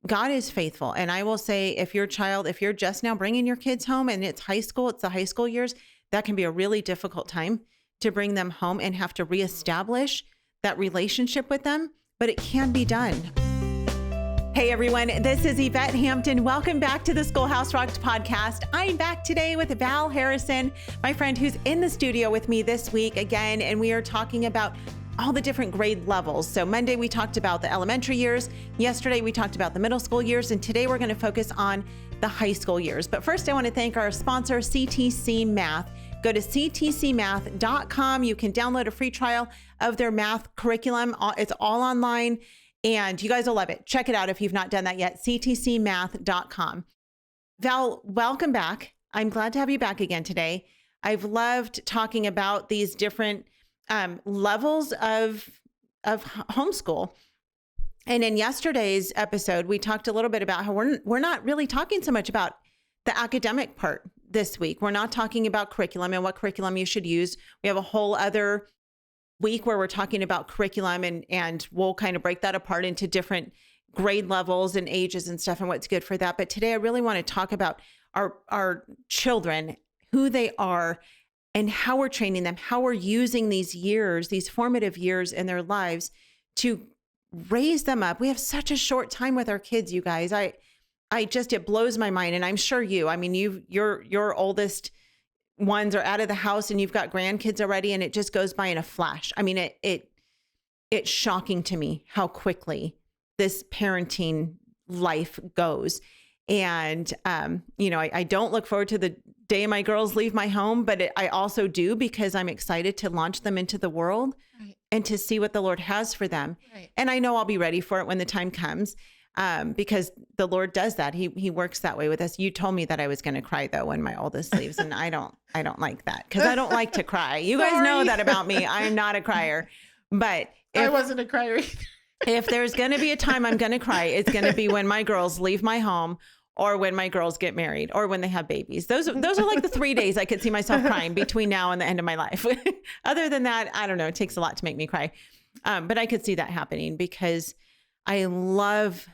God is faithful. And I will say, if you're just now bringing your kids home and it's high school, it's the high school years, that can be a really difficult time to bring them home and have to reestablish that relationship with them, but it can be done. Hey everyone, this is Yvette Hampton. Welcome back to the Schoolhouse Rocked podcast. I'm back today with Val Harrison, my friend who's in the studio with me this week again, and we are talking about all the different grade levels. So Monday we talked about the elementary years, yesterday we talked about the middle school years, and today we're going to focus on the high school years. But first I want to thank our sponsor, CTC Math. Go to ctcmath.com. You can download a free trial of their math curriculum. It's all online. And you guys will love it. Check it out if you've not done that yet, ctcmath.com. Val, welcome back. I'm glad to have you back again today. I've loved talking about these different levels of homeschool. And in yesterday's episode, we talked a little bit about how we're not really talking so much about the academic part this week. We're not talking about curriculum and what curriculum you should use. We have a whole other week where we're talking about curriculum and we'll kind of break that apart into different grade levels and ages and stuff and what's good for that. But today I really want to talk about our children, who they are and how we're training them, how we're using these years, these formative years in their lives to raise them up. We have such a short time with our kids, you guys. It blows my mind. And I'm sure your oldest ones are out of the house and you've got grandkids already, and it just goes by in a flash. I mean, it's shocking to me how quickly this parenting life goes. And, I don't look forward to the day my girls leave my home, but I also do, because I'm excited to launch them into the world and to see what the Lord has for them. Right. And I know I'll be ready for it when the time comes. Because the Lord does that. He works that way with us. You told me that I was going to cry though when my oldest leaves, and I don't like that, because I don't like to cry. You guys know that about me. I'm not a crier, but I wasn't a crier either. If there's going to be a time I'm going to cry, it's going to be when my girls leave my home, or when my girls get married, or when they have babies. Those are like the 3 days I could see myself crying between now and the end of my life. Other than that, I don't know. It takes a lot to make me cry. But I could see that happening, because I love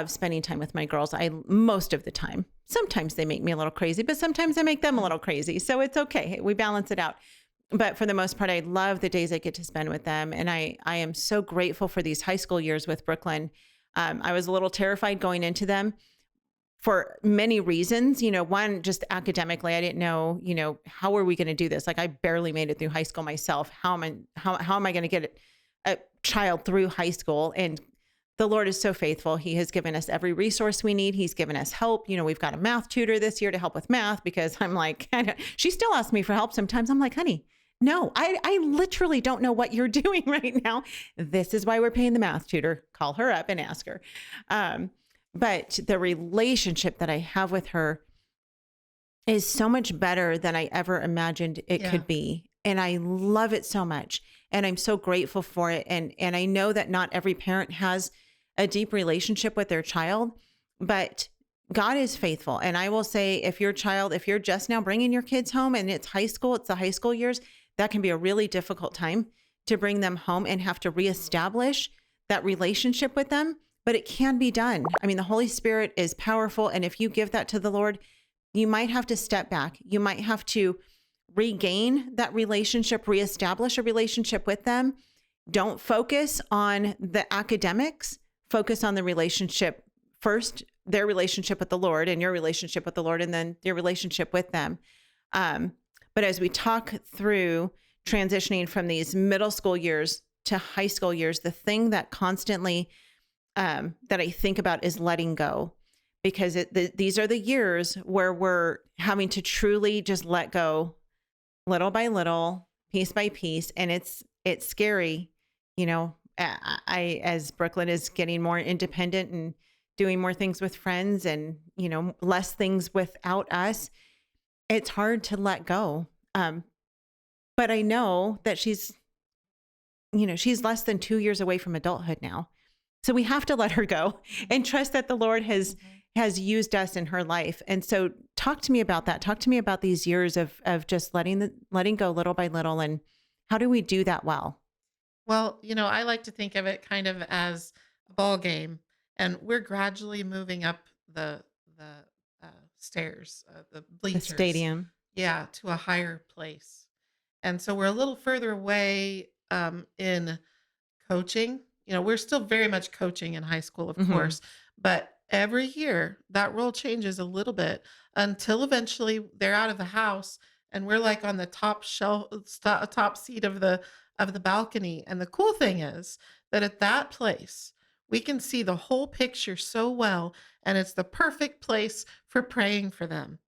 spending time with my girls. Most of the time. Sometimes they make me a little crazy, but sometimes I make them a little crazy. So it's okay. We balance it out. But for the most part, I love the days I get to spend with them. And I am so grateful for these high school years with Brooklyn. I was a little terrified going into them for many reasons. One, just academically, I didn't know, how are we going to do this? Like, I barely made it through high school myself. How am I going to get a child through high school? And the Lord is so faithful. He has given us every resource we need. He's given us help. We've got a math tutor this year to help with math, because I'm like, she still asks me for help sometimes. I'm like, honey, no, I literally don't know what you're doing right now. This is why we're paying the math tutor. Call her up and ask her. But the relationship that I have with her is so much better than I ever imagined it could be. And I love it so much. And I'm so grateful for it. And I know that not every parent has a deep relationship with their child, but God is faithful. And I will say, if you're just now bringing your kids home and it's high school, it's the high school years, that can be a really difficult time to bring them home and have to reestablish that relationship with them. But it can be done. I mean, the Holy Spirit is powerful. And if you give that to the Lord, you might have to step back. You might have to regain that relationship, reestablish a relationship with them. Don't focus on the academics. Focus on the relationship first, their relationship with the Lord and your relationship with the Lord, and then your relationship with them. But as we talk through transitioning from these middle school years to high school years, the thing that constantly that I think about is letting go, because these are the years where we're having to truly just let go, little by little, piece by piece. And it's scary. As Brooklyn is getting more independent and doing more things with friends and, less things without us, it's hard to let go. But I know that she's less than 2 years away from adulthood now. So we have to let her go and trust that the Lord has used us in her life. And so talk to me about that. Talk to me about these years of just letting go little by little, and how do we do that well? Well, I like to think of it kind of as a ball game. and we're gradually moving up the stairs, the The bleachers, stadium. yeah, to a higher place. And so we're a little further away in coaching. We're still very much coaching in high school, of Hmm. course, but every year that role changes a little bit until eventually they're out of the house and we're like on the top shelf, top seat of the balcony. And the cool thing is that at that place, we can see the whole picture so well, and it's the perfect place for praying for them.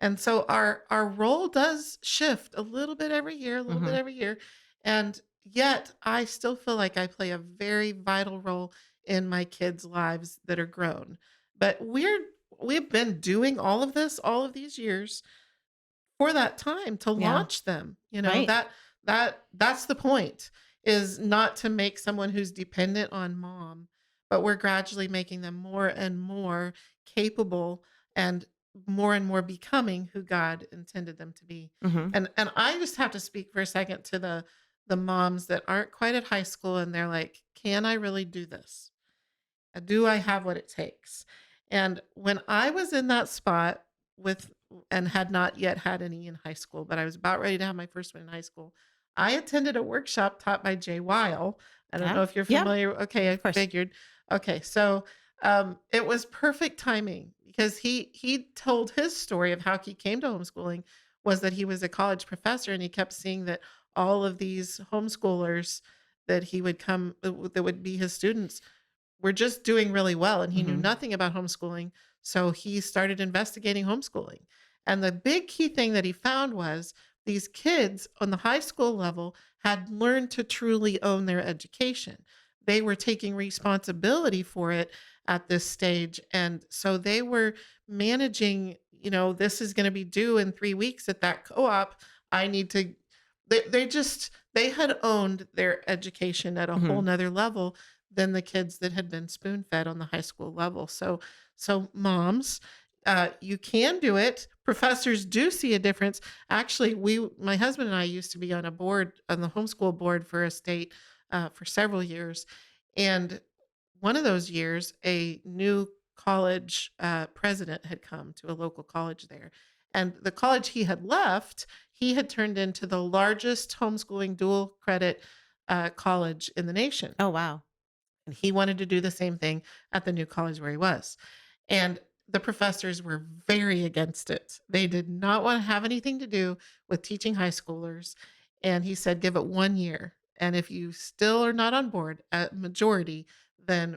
And so our role does shift a little bit every year, a little bit Hmm. every year. And yet, I still feel like I play a very vital role in my kids' lives that are grown. But we've been doing all of this all of these years for that time to Yeah. launch them. Right. That's the point, is not to make someone who's dependent on mom, but we're gradually making them more and more capable and more becoming who God intended them to be. Hmm. And I just have to speak for a second to the moms that aren't quite at high school and they're like, "Can I really do this? Do I have what it takes?" And when I was in that spot with and had not yet had any in high school, but I was about ready to have my first one in high school, I attended a workshop taught by Jay Weil. I don't Yeah. know if you're Yeah. familiar. Okay, I Of course. figured. Okay, so it was perfect timing because he told his story of how he came to homeschooling was that he was a college professor and he kept seeing that all of these homeschoolers that he would come that would be his students were just doing really well, and he knew Hmm. nothing about homeschooling, so he started investigating homeschooling. And the big key thing that he found was these kids on the high school level had learned to truly own their education. They were taking responsibility for it at this stage, and so they were managing, this is gonna be due in 3 weeks at that co-op. I need to they had owned their education at a whole Hmm. 'nother level than the kids that had been spoon-fed on the high school level. So moms, you can do it. Professors do see a difference. Actually, my husband and I used to be on a board on the homeschool board for a state for several years, and one of those years, a new college president had come to a local college there. And the college he had left, he had turned into the largest homeschooling dual credit college in the nation. Oh, wow. And he wanted to do the same thing at the new college where he was. And the professors were very against it. They did not want to have anything to do with teaching high schoolers. And he said, give it 1 year. And if you still are not on board at majority, then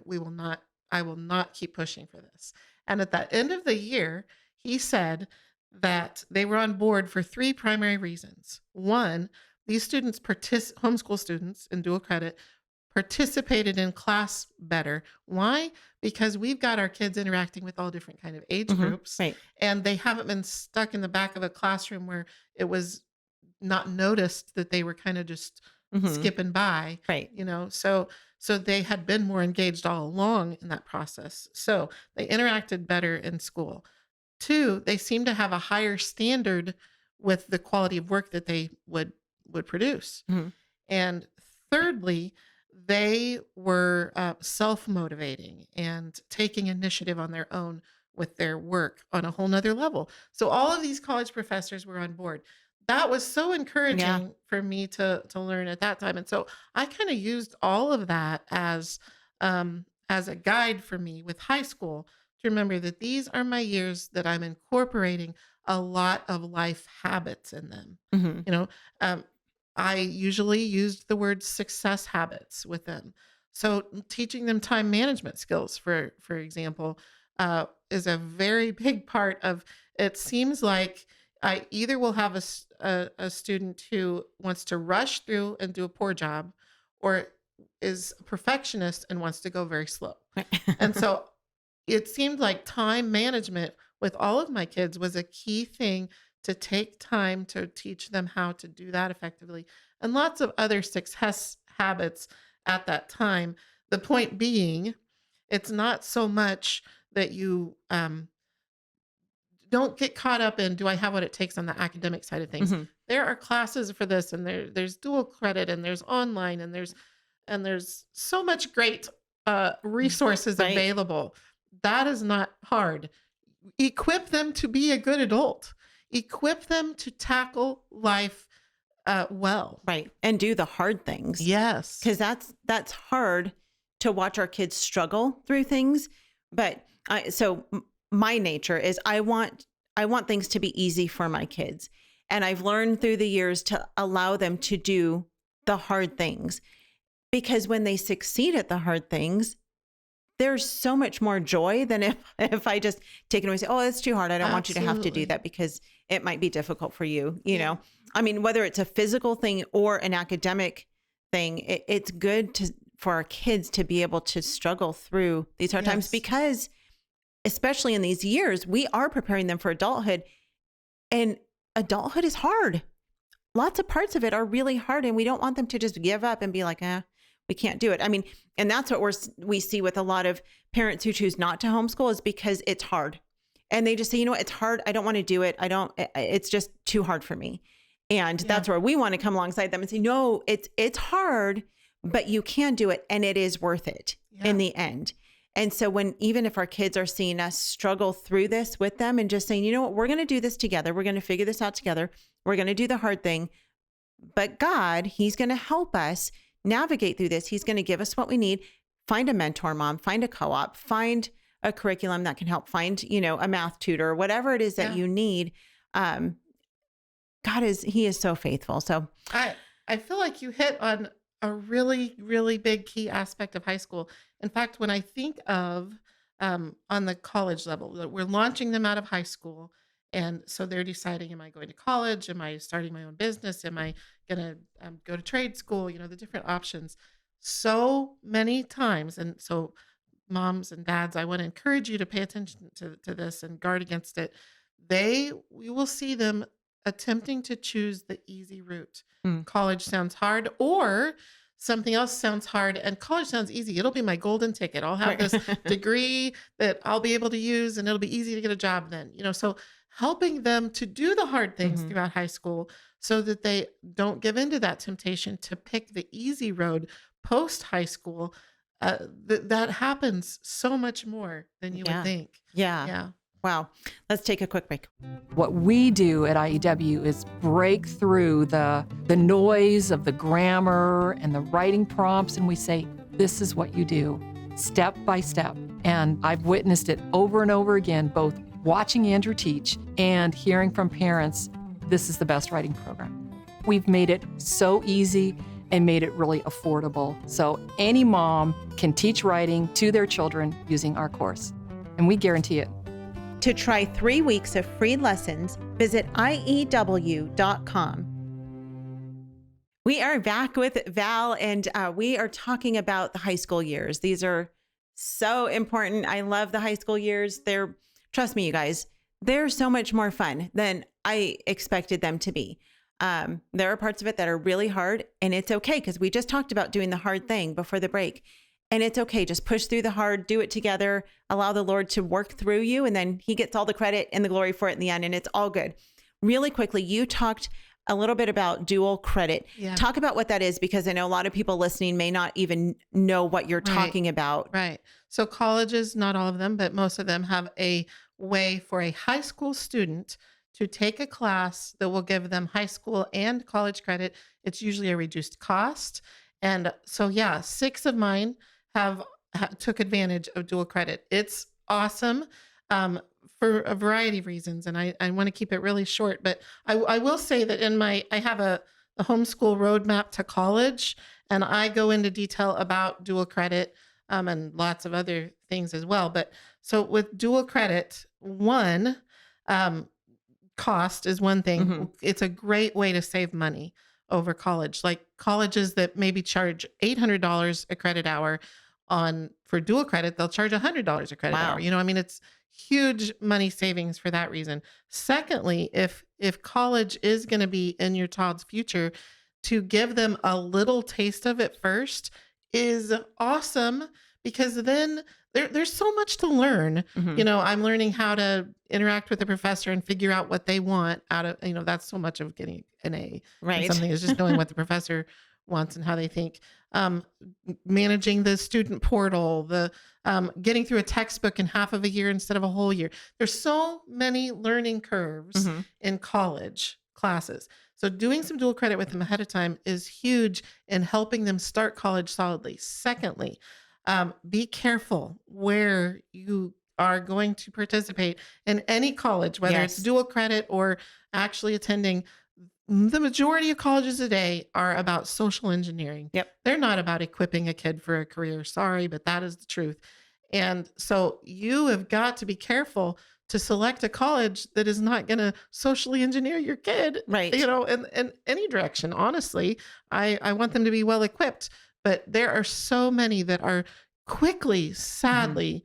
I will not keep pushing for this. And at the end of the year, he said that they were on board for three primary reasons. One, these homeschool students in dual credit participated in class better. Why? Because we've got our kids interacting with all different kind of age Hmm. groups, Right. and they haven't been stuck in the back of a classroom where it was not noticed that they were kind of just Hmm. skipping by, Right. so they had been more engaged all along in that process. So they interacted better in school. Two, they seem to have a higher standard with the quality of work that they would produce. Hmm. And thirdly, they were self motivating and taking initiative on their own with their work on a whole nother level. So all of these college professors were on board. That was so Yeah. encouraging for me to learn at that time. And so I kind of used all of that as a guide for me with high school to remember that these are my years that I'm incorporating a lot of life habits in them. Hmm. You know, um, I usually used the word success habits with them. So teaching them time management skills, for example, is a very big part of. It seems like I either will have a student who wants to rush through and do a poor job, or is a perfectionist and wants to go very slow. And so it seemed like time management with all of my kids was a key thing to take time to teach them how to do that effectively, and lots of other success habits at that time. The point being, it's not so much that you don't get caught up in, do I have what it takes on the academic side of things? Hmm. There are classes for this, and there's dual credit, and there's online, and there's so much great resources Right. available. That is not hard. Equip them to be a good adult. Equip them to tackle life well. Right. And do the hard things. Yes. Because that's hard to watch our kids struggle through things. But my nature is I want things to be easy for my kids. And I've learned through the years to allow them to do the hard things, because when they succeed at the hard things, there's so much more joy than if I just take it away and say, oh, it's too hard. I don't want you to have to do Absolutely. that because it might be difficult for you. You know, I mean, whether it's a physical thing or an academic thing, it's good for our kids to be able to struggle through these hard times, Yes. because especially in these years, we are preparing them for adulthood, and adulthood is hard. Lots of parts of it are really hard, and we don't want them to just give up and be like, we can't do it. I mean, and that's what we see with a lot of parents who choose not to homeschool, is because it's hard. And they just say, you know what, it's hard. I don't want to do it. It's just too hard for me. And that's where we want to come alongside them and say, no, it's hard, but you can do it. And it is worth it in the end. And so even if our kids are seeing us struggle through this with them and just saying, you know what, we're going to do this together. We're going to figure this out together. We're going to do the hard thing, but God, he's going to help us navigate through this. He's going to give us what we need. Find a mentor, mom, find a co-op, find a curriculum that can help, find, a math tutor, whatever it is that you need. He is so faithful. So I feel like you hit on a really, really big key aspect of high school. In fact, when I think of on the college level, that we're launching them out of high school. And so they're deciding, am I going to college? Am I starting my own business? Am I going to go to trade school? The different options. So many times. And so moms and dads, I want to encourage you to pay attention to this and guard against it. We will see them attempting to choose the easy route. College sounds hard, or something else sounds hard, and college sounds easy. It'll be my golden ticket. I'll have this degree that I'll be able to use, and it'll be easy to get a job then. So helping them to do the hard things throughout high school so that they don't give into that temptation to pick the easy road post high school. That happens so much more than you would think. Yeah. Wow. Let's take a quick break. What we do at IEW is break through the noise of the grammar and the writing prompts, and we say, this is what you do, step by step. And I've witnessed it over and over again, both watching Andrew teach and hearing from parents, this is the best writing program. We've made it so easy and made it really affordable. So any mom can teach writing to their children using our course, and we guarantee it. To try 3 weeks of free lessons, visit IEW.com. We are back with Val, and we are talking about the high school years. These are so important. I love the high school years. Trust me, you guys, they're so much more fun than I expected them to be. There are parts of it that are really hard, and it's okay, because we just talked about doing the hard thing before the break. And it's okay. Just push through the hard, do it together, allow the Lord to work through you, and then he gets all the credit and the glory for it in the end, and it's all good. Really quickly, you talked a little bit about dual credit. Yeah. Talk about what that is, because I know a lot of people listening may not even know what you're talking about. Right. So colleges, not all of them, but most of them have a way for a high school student to take a class that will give them high school and college credit. It's usually a reduced cost. And so, 6 of mine took advantage of dual credit. It's awesome for a variety of reasons. And I want to keep it really short, but I will say that I have a homeschool roadmap to college, and I go into detail about dual credit and lots of other things as well. But so with dual credit, one, cost is one thing. It's a great way to save money over college. Like colleges that maybe charge $800 a credit hour for dual credit, they'll charge $100 a credit hour. It's huge money savings for that reason. Secondly, if college is going to be in your child's future, to give them a little taste of it first is awesome, because then there's so much to learn. I'm learning how to interact with the professor and figure out what they want out of, that's so much of getting an A. Right. And something is just knowing what the professor wants and how they think. managing the student portal, the getting through a textbook in half of a year instead of a whole year. There's so many learning curves in college classes. So doing some dual credit with them ahead of time is huge in helping them start college solidly. Secondly, be careful where you are going to participate in any college, whether it's dual credit or actually attending. The majority of colleges today are about social engineering. Yep. They're not about equipping a kid for a career. Sorry, but that is the truth. And so you have got to be careful to select a college that is not going to socially engineer your kid, Right. In any direction. Honestly, I want them to be well equipped, but there are so many that are quickly, sadly,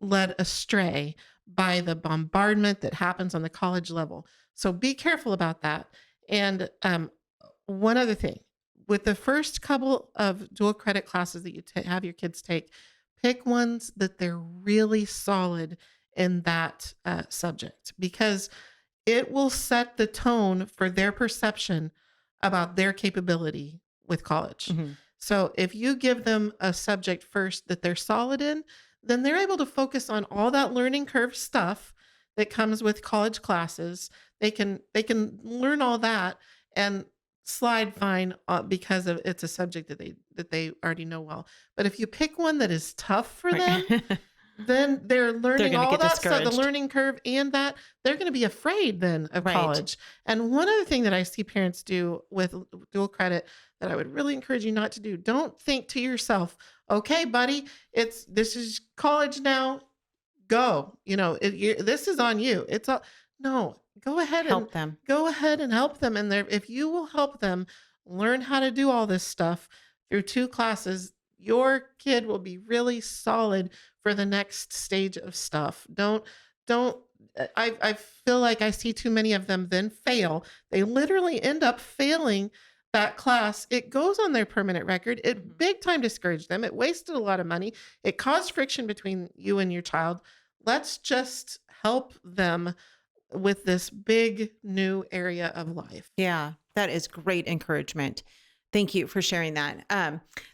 led astray by the bombardment that happens on the college level. So be careful about that. And one other thing, with the first couple of dual credit classes that you have your kids take, pick ones that they're really solid in that subject, because it will set the tone for their perception about their capability with college. So if you give them a subject first that they're solid in, then they're able to focus on all that learning curve stuff that comes with college classes. They can learn all that and slide fine because of it's a subject that they already know well. But if you pick one that is tough for them, then they're learning all that stuff, the learning curve, and that they're going to be afraid then of college. And one other thing that I see parents do with dual credit that I would really encourage you not to do, don't think to yourself, okay, buddy, this is college now, go. This is on you. No, go ahead help them. Go ahead and help them. And if you will help them learn how to do all this stuff through 2 classes, your kid will be really solid for the next stage of stuff. I feel like I see too many of them then fail. They literally end up failing that class. It goes on their permanent record. It big time discouraged them. It wasted a lot of money. It caused friction between you and your child. Let's just help them with this big new area of life. Yeah, that is great encouragement. Thank you for sharing that.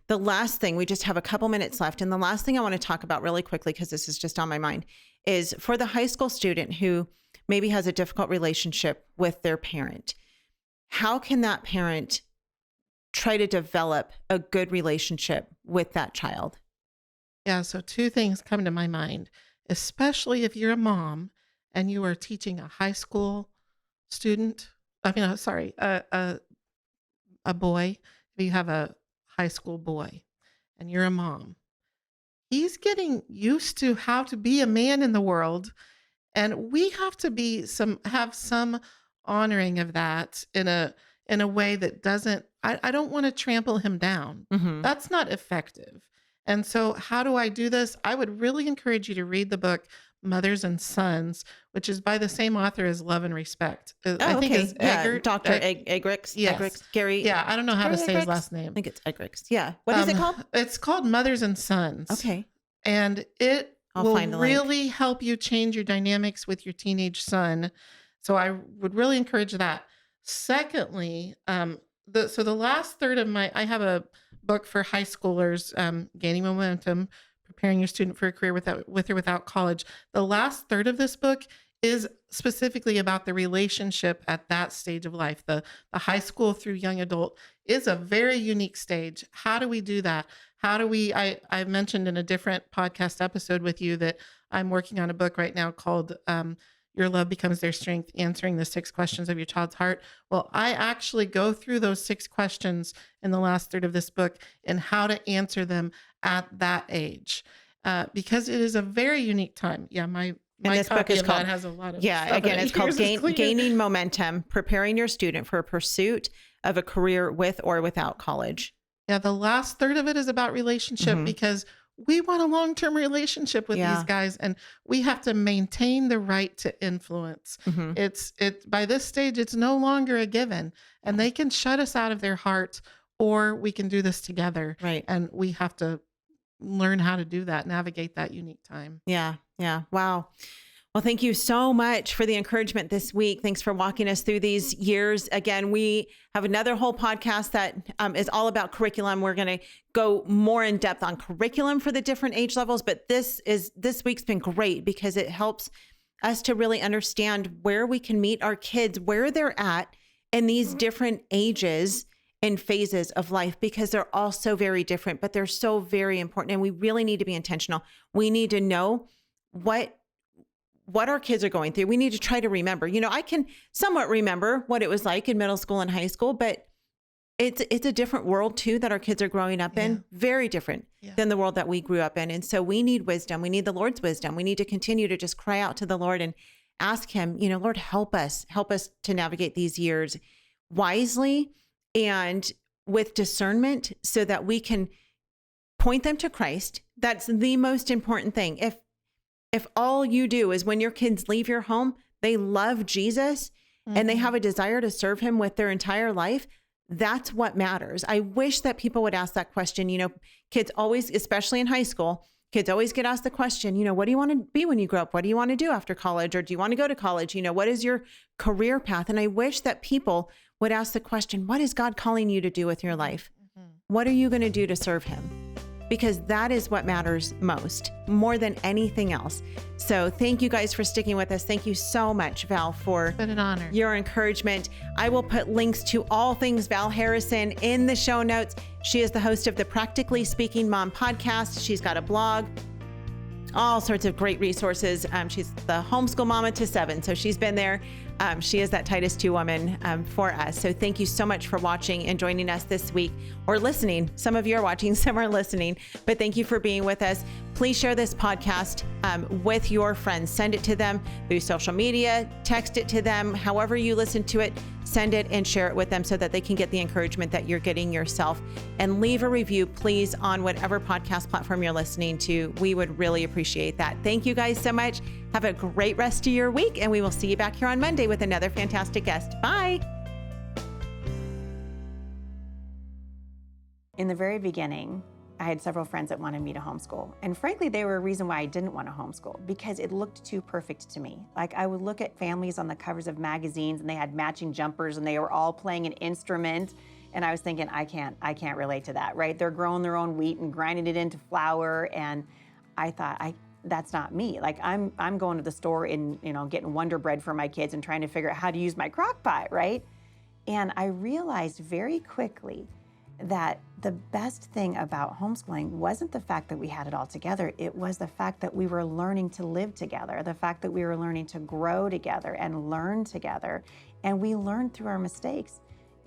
The last thing, we just have a couple minutes left. And the last thing I want to talk about really quickly, because this is just on my mind, is for the high school student who maybe has a difficult relationship with their parent. How can that parent try to develop a good relationship with that child? Yeah, so 2 things come to my mind, especially if you're a mom and you are teaching a high school student. A boy. If you have a high school boy and you're a mom, he's getting used to how to be a man in the world. And we have to have some honoring of that in a way that doesn't, I don't want to trample him down. That's not effective. And so how do I do this? I would really encourage you to read the book Mothers and Sons, which is by the same author as Love and Respect. I think it's Dr. Eggerichs. Yes. Gary. Yeah, I don't know how to say his last name. I think it's Eggerichs. Yeah. What is it called? It's called Mothers and Sons. Okay. And it will really help you change your dynamics with your teenage son. So I would really encourage that. Secondly, the last third of I have a book for high schoolers, Gaining Momentum, Preparing Your Student for a Career with or without college. The last third of this book is specifically about the relationship at that stage of life. The high school through young adult is a very unique stage. How do we do that? How do we, I mentioned in a different podcast episode with you that I'm working on a book right now called Your Love Becomes Their Strength, Answering the 6 Questions of Your Child's Heart. Well, I actually go through those 6 questions in the last third of this book and how to answer them at that age, because it is a very unique time. Yeah, my this book is called, has a lot of again, it's called Gaining Momentum, Preparing Your Student for a Pursuit of a Career with or Without College. Yeah, the last third of it is about relationship, because we want a long-term relationship with these guys, and we have to maintain the right to influence. It's by this stage, it's no longer a given, and they can shut us out of their heart, or we can do this together. Right. And we have to learn how to do that, navigate that unique time. Yeah. Yeah. Wow. Well, thank you so much for the encouragement this week. Thanks for walking us through these years. Again, we have another whole podcast that is all about curriculum. We're going to go more in depth on curriculum for the different age levels, but this week's been great because it helps us to really understand where we can meet our kids, where they're at in these different ages and phases of life, because they're all so very different, but they're so very important. And we really need to be intentional. We need to know what our kids are going through. We need to try to remember. I can somewhat remember what it was like in middle school and high school, but it's a different world too that our kids are growing up in, very different than the world that we grew up in. And so we need wisdom. We need the Lord's wisdom. We need to continue to just cry out to the Lord and ask him, Lord, help us to navigate these years wisely and with discernment so that we can point them to Christ. That's the most important thing. If all you do is when your kids leave your home, they love Jesus and they have a desire to serve him with their entire life, that's what matters. I wish that people would ask that question. Kids always, especially in high school, kids always get asked the question, what do you want to be when you grow up? What do you want to do after college? Or do you want to go to college? What is your career path? And I wish that people would ask the question, what is God calling you to do with your life? What are you going to do to serve him? Because that is what matters most, more than anything else. So thank you guys for sticking with us. Thank you so much, Val, for It's been an honor. your encouragement. I will put links to all things Val Harrison in the show notes. She is the host of the Practically Speaking Mom podcast. She's got a blog, all sorts of great resources. She's the homeschool mama to 7. So she's been there. She is that Titus 2 woman for us. So thank you so much for watching and joining us this week, or listening. Some of you are watching, some are listening, but thank you for being with us. Please share this podcast with your friends. Send it to them through social media, text it to them, however you listen to it, send it and share it with them so that they can get the encouragement that you're getting yourself. And leave a review, please, on whatever podcast platform you're listening to. We would really appreciate that. Thank you guys so much. Have a great rest of your week, and we will see you back here on Monday with another fantastic guest. Bye. In the very beginning, I had several friends that wanted me to homeschool. And frankly, they were a reason why I didn't want to homeschool, because it looked too perfect to me. Like, I would look at families on the covers of magazines and they had matching jumpers and they were all playing an instrument. And I was thinking, I can't relate to that, right? They're growing their own wheat and grinding it into flour. And I thought, that's not me. Like, I'm going to the store and, getting Wonder Bread for my kids and trying to figure out how to use my crock pot, right? And I realized very quickly that the best thing about homeschooling wasn't the fact that we had it all together. It was the fact that we were learning to live together, the fact that we were learning to grow together and learn together. And we learned through our mistakes.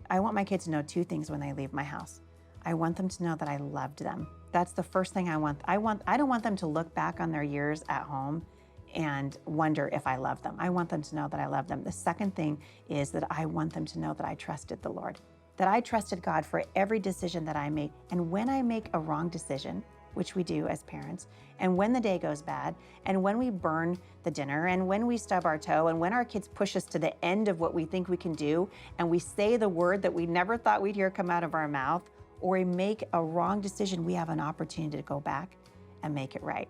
I want my kids to know 2 things when they leave my house. I want them to know that I loved them. That's the first thing I want. I don't want them to look back on their years at home and wonder if I love them. I want them to know that I love them. The second thing is that I want them to know that I trusted the Lord, that I trusted God for every decision that I made. And when I make a wrong decision, which we do as parents, and when the day goes bad, and when we burn the dinner, and when we stub our toe, and when our kids push us to the end of what we think we can do, and we say the word that we never thought we'd hear come out of our mouth, or we make a wrong decision, we have an opportunity to go back and make it right.